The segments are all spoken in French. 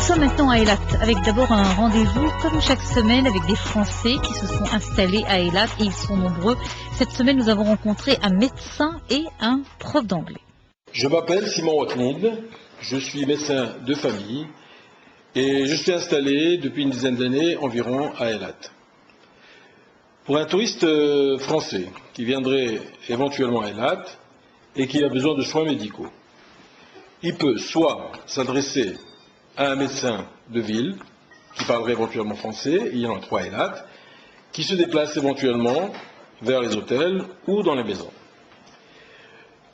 sommes maintenant à Eilat, avec d'abord un rendez-vous, comme chaque semaine, avec des Français qui se sont installés à Eilat, et ils sont nombreux. Cette semaine, nous avons rencontré un médecin et un prof d'anglais. Je m'appelle Simon Watnid, je suis médecin de famille, et je suis installé depuis une dizaine d'années environ à Eilat. Pour un touriste français qui viendrait éventuellement à Eilat et qui a besoin de soins médicaux, il peut soit s'adresser à un médecin de ville qui parlerait éventuellement français, il y en a 3 à Eilat, qui se déplace éventuellement vers les hôtels ou dans les maisons.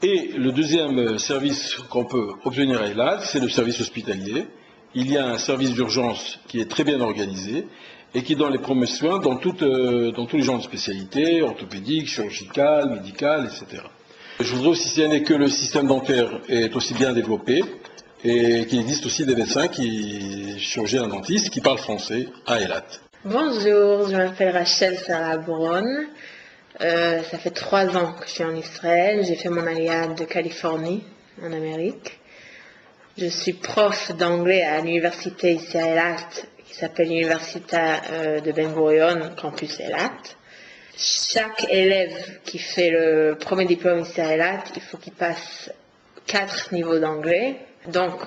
Et le deuxième service qu'on peut obtenir à Eilat, c'est le service hospitalier. Il y a un service d'urgence qui est très bien organisé et qui donne les premiers soins dans tous les genres de spécialités, orthopédiques, chirurgicales, médicales, etc. Je voudrais aussi signaler que le système dentaire est aussi bien développé et qu'il existe aussi des médecins, chirurgiens dentistes, qui parlent français à Eilat. Bonjour, je m'appelle Rachel Sarah Brown. Ça fait 3 ans que je suis en Israël. J'ai fait mon aliyah de Californie, en Amérique. Je suis prof d'anglais à l'université ici à Eilat, qui s'appelle l'université de Ben Gurion, campus Eilat. Chaque élève qui fait le premier diplôme ici à Eilat, il faut qu'il passe 4 niveaux d'anglais. Donc,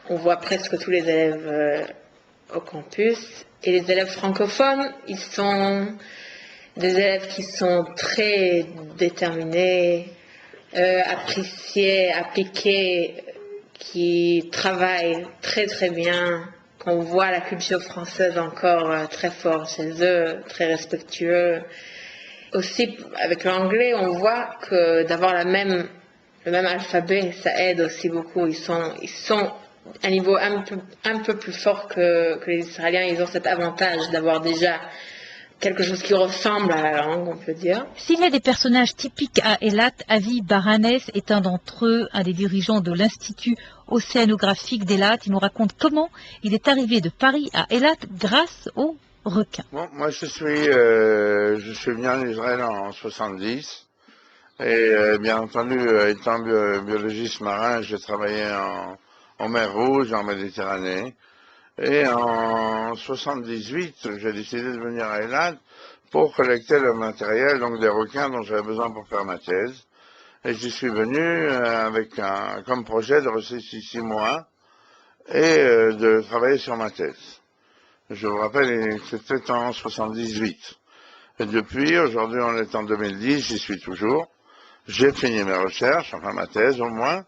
on voit presque tous les élèves au campus. Et les élèves francophones, ils sont des élèves qui sont très déterminés, appréciés, appliqués, qui travaillent très très bien, qu'on voit la culture française encore très fort chez eux, très respectueux. Aussi, avec l'anglais, on voit que d'avoir le même alphabet, ça aide aussi beaucoup. Ils sont à un niveau un peu plus fort que les Israéliens. Ils ont cet avantage d'avoir déjà quelque chose qui ressemble à la langue, on peut dire. S'il y a des personnages typiques à Eilat, Avi Baranes est un d'entre eux, un des dirigeants de l'Institut océanographique d'Eilat. Il nous raconte comment il est arrivé de Paris à Eilat grâce aux requins. Bon, moi je suis venu en Israël en 70 et bien entendu étant biologiste marin, j'ai travaillé en mer Rouge, en Méditerranée. Et en 78, j'ai décidé de venir à Eilat pour collecter le matériel, donc des requins dont j'avais besoin pour faire ma thèse. Et j'y suis venu avec comme projet de rester ici 6 mois et de travailler sur ma thèse. Je vous rappelle, c'était en 78. Et depuis, aujourd'hui on est en 2010, j'y suis toujours. J'ai fini mes recherches, enfin ma thèse au moins.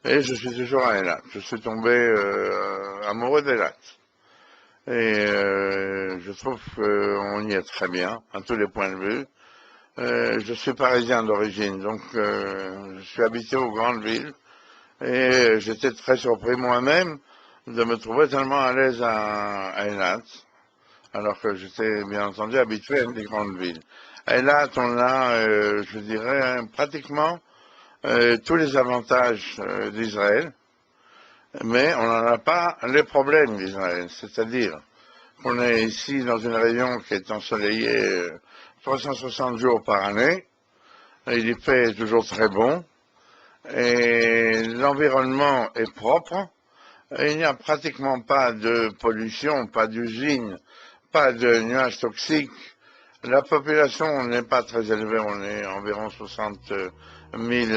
Et je suis toujours à Eilat. Je suis tombé amoureux d'Eilat. Et je trouve qu'on y est très bien, à tous les points de vue. Je suis parisien d'origine, donc je suis habité aux grandes villes. Et j'étais très surpris moi-même de me trouver tellement à l'aise à Eilat, alors que j'étais bien entendu habitué à des grandes villes. À Eilat, on a, je dirais, pratiquement tous les avantages d'Israël, mais on n'en a pas les problèmes d'Israël, c'est-à-dire qu'on est ici dans une région qui est ensoleillée 360 jours par année, il y fait toujours très bon, et l'environnement est propre, et il n'y a pratiquement pas de pollution, pas d'usine, pas de nuages toxiques. La population n'est pas très élevée, on est environ 60 000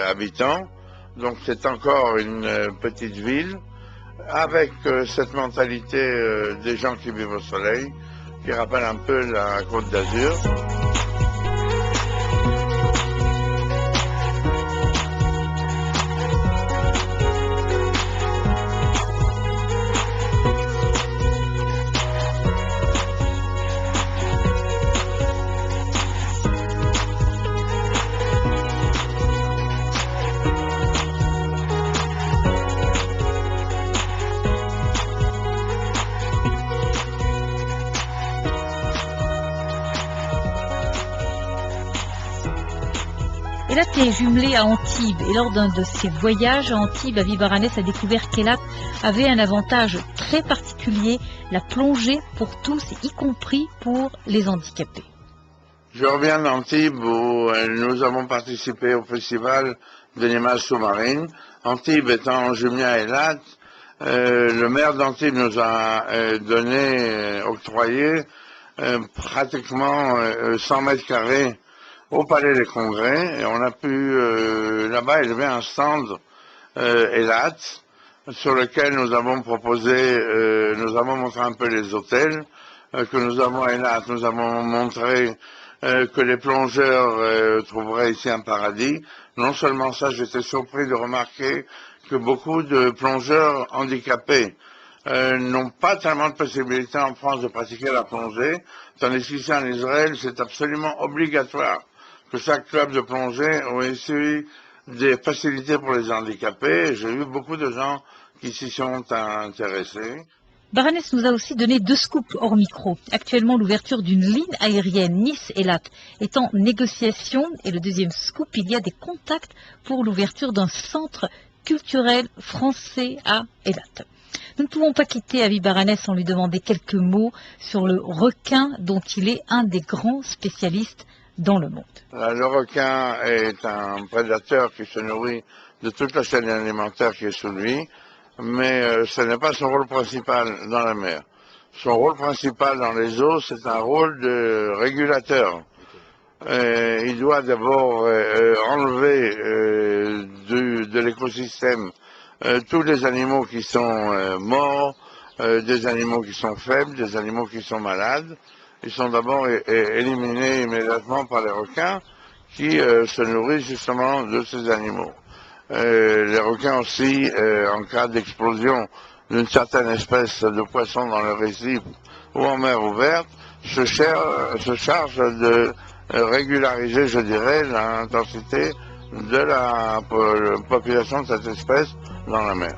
habitants, donc c'est encore une petite ville, avec cette mentalité des gens qui vivent au soleil, qui rappelle un peu la Côte d'Azur. Eilat est jumelé à Antibes et lors d'un de ses voyages à Antibes, Avi Baranes a découvert qu'Eilat avait un avantage très particulier, la plongée pour tous, y compris pour les handicapés. Je reviens d'Antibes où nous avons participé au festival de l'image sous-marine. Antibes étant jumelé à Eilat, Le maire d'Antibes nous a octroyé pratiquement 100 mètres carrés au Palais des Congrès, et on a pu là-bas élever un stand Eilat, sur lequel nous avons proposé, nous avons montré un peu les hôtels que nous avons à Eilat. Nous avons montré que les plongeurs trouveraient ici un paradis. Non seulement ça, j'étais surpris de remarquer que beaucoup de plongeurs handicapés n'ont pas tellement de possibilités en France de pratiquer la plongée, tandis qu'ici en Israël, c'est absolument obligatoire que chaque club de plongée ait ici des facilités pour les handicapés. J'ai eu beaucoup de gens qui s'y sont intéressés. Baranès nous a aussi donné 2 scoops hors micro. Actuellement, l'ouverture d'une ligne aérienne Nice-Eilat est en négociation. Et le deuxième scoop, il y a des contacts pour l'ouverture d'un centre culturel français à Eilat. Nous ne pouvons pas quitter Avi Baranès sans lui demander quelques mots sur le requin dont il est un des grands spécialistes dans le monde. Le requin est un prédateur qui se nourrit de toute la chaîne alimentaire qui est sous lui, mais ce n'est pas son rôle principal dans la mer. Son rôle principal dans les eaux, c'est un rôle de régulateur. Il doit d'abord enlever de l'écosystème tous les animaux qui sont morts, des animaux qui sont faibles, des animaux qui sont malades. Ils sont d'abord éliminés immédiatement par les requins qui se nourrissent justement de ces animaux. Les requins aussi, en cas d'explosion d'une certaine espèce de poisson dans le récif ou en mer ouverte, se chargent de régulariser, je dirais, l'intensité de la population de cette espèce dans la mer.